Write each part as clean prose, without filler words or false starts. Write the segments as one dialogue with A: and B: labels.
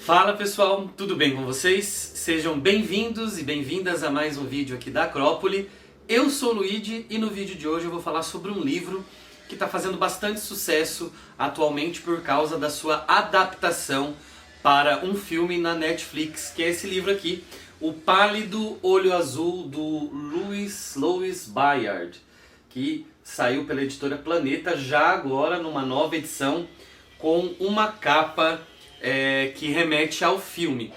A: Fala pessoal, tudo bem com vocês? Sejam bem-vindos e bem-vindas a mais um vídeo aqui da Acrópole. Eu sou o Luigi e no vídeo de hoje eu vou falar sobre um livro que está fazendo bastante sucesso atualmente por causa da sua adaptação para um filme na Netflix, que é esse livro aqui, O Pálido Olho Azul, do Louis Bayard, que saiu pela editora Planeta já agora numa nova edição com uma capa que remete ao filme.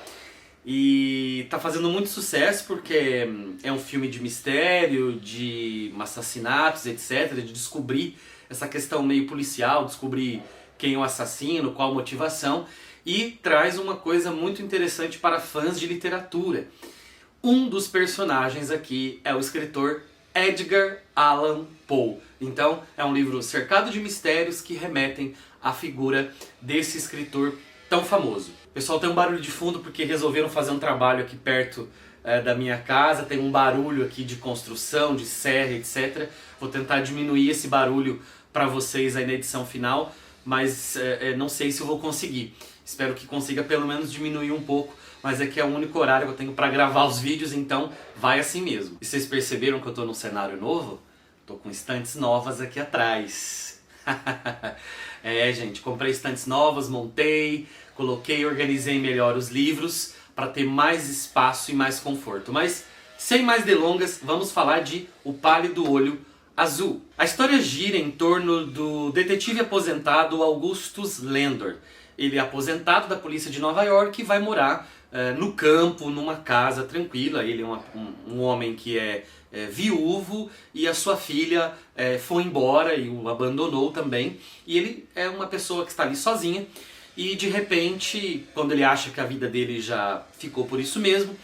A: E tá fazendo muito sucesso porque é um filme de mistério, de assassinatos, etc. De descobrir essa questão meio policial, descobrir quem é o assassino, qual a motivação. E traz uma coisa muito interessante para fãs de literatura. Um dos personagens aqui é o escritor Edgar Allan Poe. Então é um livro cercado de mistérios que remetem à figura desse escritor tão famoso. Pessoal, tem um barulho de fundo porque resolveram fazer um trabalho aqui perto da minha casa. Tem um barulho aqui de construção, de serra, etc. Vou tentar diminuir esse barulho para vocês aí na edição final, mas não sei se eu vou conseguir. Espero que consiga pelo menos diminuir um pouco, mas é que é o único horário que eu tenho para gravar os vídeos, então vai assim mesmo. E vocês perceberam que eu estou num cenário novo? Estou com estantes novas aqui atrás. Gente, comprei estantes novas, montei, coloquei, organizei melhor os livros para ter mais espaço e mais conforto. Mas, sem mais delongas, vamos falar de O Pálido Olho Azul. A história gira em torno do detetive aposentado Augustus Landor. Ele é aposentado da polícia de Nova York e vai morar no campo, numa casa tranquila. Ele é um homem que é viúvo e a sua filha foi embora e o abandonou também. E ele é uma pessoa que está ali sozinha e de repente, quando ele acha que a vida dele já ficou por isso mesmo,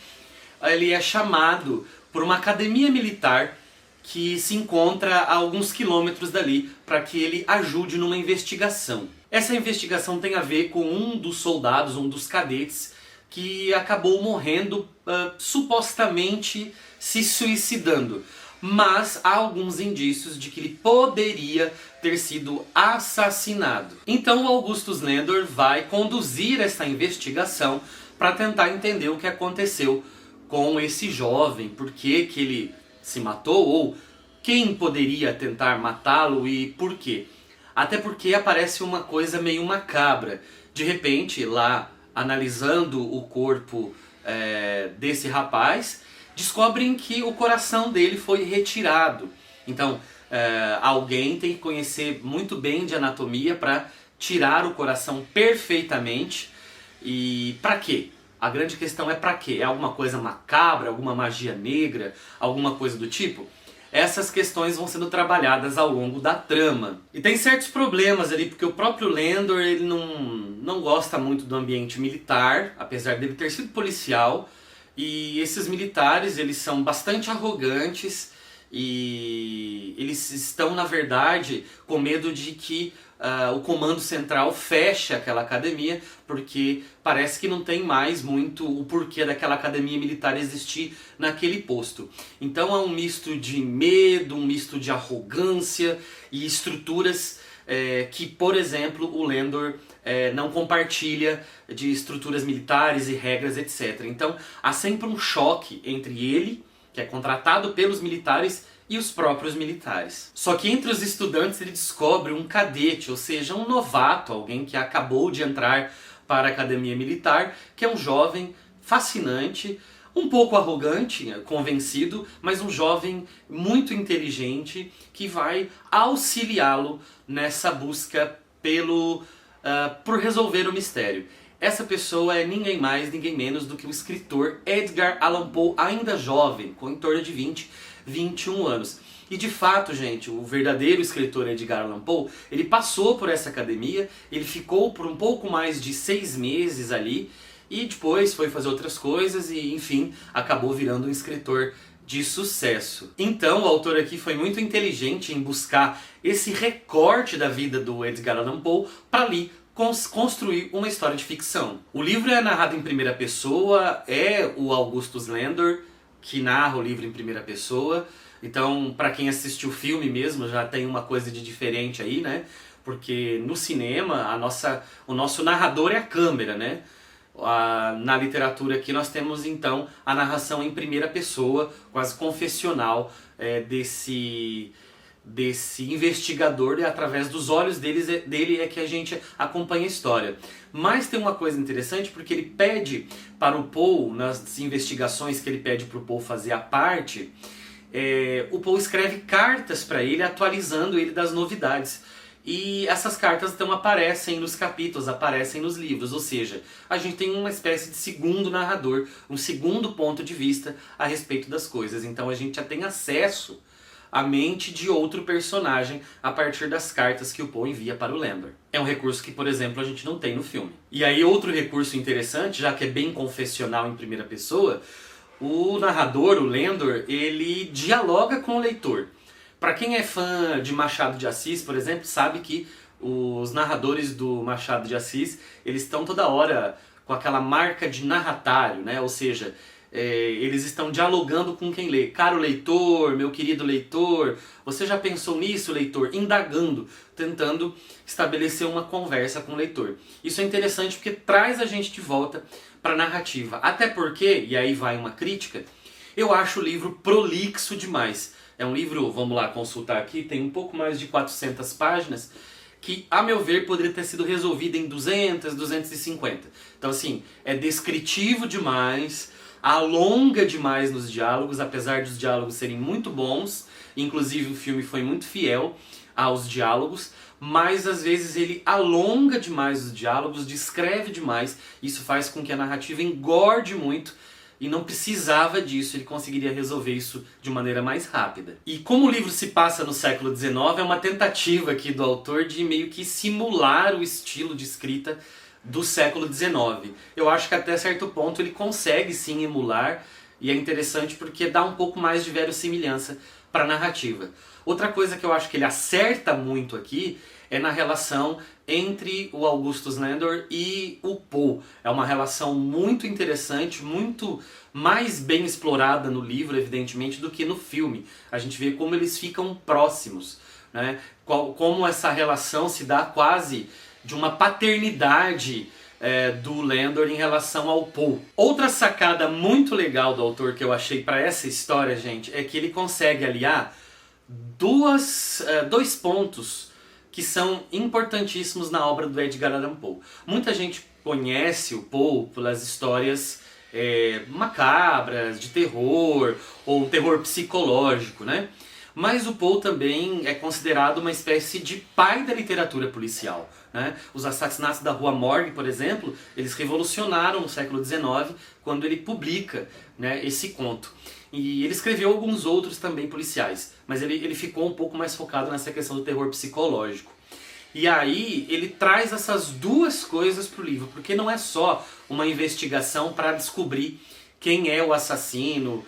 A: ele é chamado por uma academia militar que se encontra a alguns quilômetros dali para que ele ajude numa investigação. Essa investigação tem a ver com um dos soldados, um dos cadetes, que acabou morrendo, supostamente se suicidando. Mas há alguns indícios de que ele poderia ter sido assassinado. Então o Augustus Landor vai conduzir essa investigação para tentar entender o que aconteceu com esse jovem, por que ele se matou ou quem poderia tentar matá-lo e por quê. Até porque aparece uma coisa meio macabra. De repente, lá analisando o corpo desse rapaz, descobrem que o coração dele foi retirado. Então, alguém tem que conhecer muito bem de anatomia para tirar o coração perfeitamente. E para quê? A grande questão é para quê? É alguma coisa macabra, alguma magia negra, alguma coisa do tipo? Essas questões vão sendo trabalhadas ao longo da trama. E tem certos problemas ali, porque o próprio Landor ele não gosta muito do ambiente militar, apesar dele ter sido policial. E esses militares, eles são bastante arrogantes e eles estão, na verdade, com medo de que o comando central feche aquela academia, porque parece que não tem mais muito o porquê daquela academia militar existir naquele posto. Então há um misto de medo, um misto de arrogância e estruturas que, por exemplo, o Landor não compartilha, de estruturas militares e regras, etc. Então há sempre um choque entre ele, que é contratado pelos militares, e os próprios militares. Só que entre os estudantes ele descobre um cadete, ou seja, um novato, alguém que acabou de entrar para a academia militar, que é um jovem fascinante, um pouco arrogante, convencido, mas um jovem muito inteligente que vai auxiliá-lo nessa busca por resolver o mistério. Essa pessoa é ninguém mais, ninguém menos do que o escritor Edgar Allan Poe, ainda jovem, com em torno de 21 anos. E de fato, gente, o verdadeiro escritor Edgar Allan Poe, ele passou por essa academia, ele ficou por um pouco mais de 6 meses ali, e depois foi fazer outras coisas e, enfim, acabou virando um escritor de sucesso. Então o autor aqui foi muito inteligente em buscar esse recorte da vida do Edgar Allan Poe para ali construir uma história de ficção. O livro é narrado em primeira pessoa, é o Augustus Landor que narra o livro em primeira pessoa. Então, para quem assistiu o filme mesmo, já tem uma coisa de diferente aí, né? Porque no cinema, o nosso narrador é a câmera, né? Na literatura aqui nós temos então a narração em primeira pessoa, quase confessional, desse investigador, e através dos olhos dele é que a gente acompanha a história. Mas tem uma coisa interessante, porque ele pede para o Poe, nas investigações que ele pede para o Poe fazer à parte, o Poe escreve cartas para ele, atualizando ele das novidades. E essas cartas então aparecem nos capítulos, aparecem nos livros, ou seja, a gente tem uma espécie de segundo narrador, um segundo ponto de vista a respeito das coisas. Então a gente já tem acesso à mente de outro personagem a partir das cartas que o Poe envia para o Landor. É um recurso que, por exemplo, a gente não tem no filme. E aí outro recurso interessante, já que é bem confessional em primeira pessoa, o narrador, o Landor, ele dialoga com o leitor. Para quem é fã de Machado de Assis, por exemplo, sabe que os narradores do Machado de Assis, eles estão toda hora com aquela marca de narratário, né? Ou seja, eles estão dialogando com quem lê. Caro leitor, meu querido leitor, você já pensou nisso, leitor? Indagando, tentando estabelecer uma conversa com o leitor. Isso é interessante porque traz a gente de volta para a narrativa. Até porque, e aí vai uma crítica, eu acho o livro prolixo demais. É um livro, vamos lá consultar aqui, tem um pouco mais de 400 páginas, que, a meu ver, poderia ter sido resolvido em 200, 250. Então, assim, é descritivo demais, alonga demais nos diálogos, apesar dos diálogos serem muito bons, inclusive o filme foi muito fiel aos diálogos, mas às vezes ele alonga demais os diálogos, descreve demais, isso faz com que a narrativa engorde muito, e não precisava disso, ele conseguiria resolver isso de maneira mais rápida. E como o livro se passa no século XIX, é uma tentativa aqui do autor de meio que simular o estilo de escrita do século XIX. Eu acho que até certo ponto ele consegue sim emular, e é interessante porque dá um pouco mais de verossimilhança para a narrativa. Outra coisa que eu acho que ele acerta muito aqui é na relação entre o Augustus Landor e o Poe. É uma relação muito interessante, muito mais bem explorada no livro, evidentemente, do que no filme. A gente vê como eles ficam próximos, né? Como essa relação se dá quase de uma paternidade do Landor em relação ao Poe. Outra sacada muito legal do autor que eu achei para essa história, gente, é que ele consegue aliar dois pontos que são importantíssimos na obra do Edgar Allan Poe. Muita gente conhece o Poe pelas histórias macabras, de terror, ou um terror psicológico, né? Mas o Poe também é considerado uma espécie de pai da literatura policial, né? Os Assassinatos da Rua Morgue, por exemplo, eles revolucionaram no século XIX quando ele publica, né, esse conto. E ele escreveu alguns outros também policiais, mas ele ficou um pouco mais focado nessa questão do terror psicológico. E aí ele traz essas duas coisas para o livro, porque não é só uma investigação para descobrir quem é o assassino,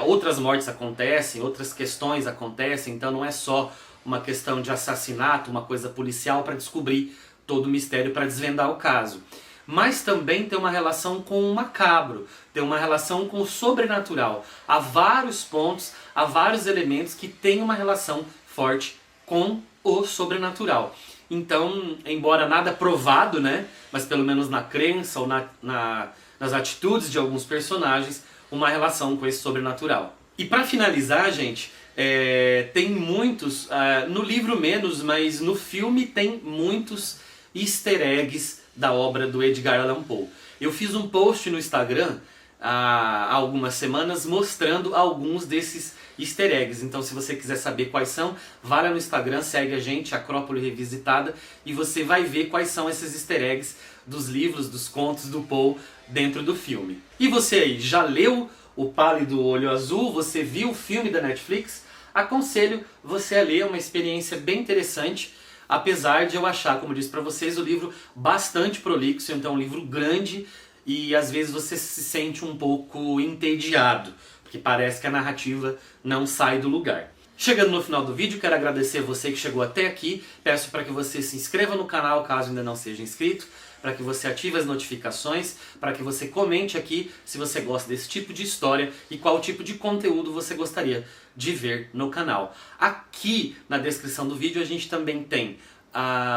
A: outras mortes acontecem, outras questões acontecem, então não é só uma questão de assassinato, uma coisa policial para descobrir todo o mistério, para desvendar o caso. Mas também tem uma relação com o macabro, tem uma relação com o sobrenatural. Há vários pontos, há vários elementos que têm uma relação forte com o sobrenatural. Então, embora nada provado, né, mas pelo menos na crença ou nas atitudes de alguns personagens, uma relação com esse sobrenatural. E para finalizar, gente, tem muitos, no livro menos, mas no filme tem muitos easter eggs da obra do Edgar Allan Poe. Eu fiz um post no Instagram há algumas semanas mostrando alguns desses easter eggs. Então se você quiser saber quais são, vá lá no Instagram, segue a gente, Acrópole Revisitada, e você vai ver quais são esses easter eggs dos livros, dos contos do Poe dentro do filme. E você aí, já leu O Pálido Olho Azul? Você viu o filme da Netflix? Aconselho você a ler, é uma experiência bem interessante. Apesar de eu achar, como eu disse para vocês, o livro bastante prolixo, então é um livro grande e às vezes você se sente um pouco entediado, porque parece que a narrativa não sai do lugar. Chegando no final do vídeo, quero agradecer você que chegou até aqui, peço para que você se inscreva no canal caso ainda não seja inscrito, para que você ative as notificações, para que você comente aqui se você gosta desse tipo de história e qual tipo de conteúdo você gostaria de ver no canal. Aqui na descrição do vídeo a gente também tem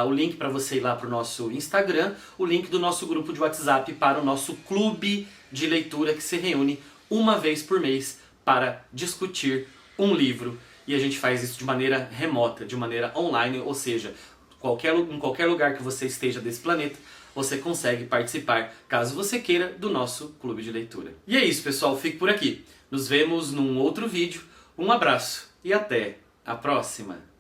A: o link para você ir lá para o nosso Instagram, o link do nosso grupo de WhatsApp para o nosso clube de leitura que se reúne uma vez por mês para discutir um livro. E a gente faz isso de maneira remota, de maneira online, ou seja, em qualquer lugar que você esteja desse planeta, você consegue participar, caso você queira, do nosso clube de leitura. E é isso, pessoal, fico por aqui. Nos vemos num outro vídeo. Um abraço e até a próxima!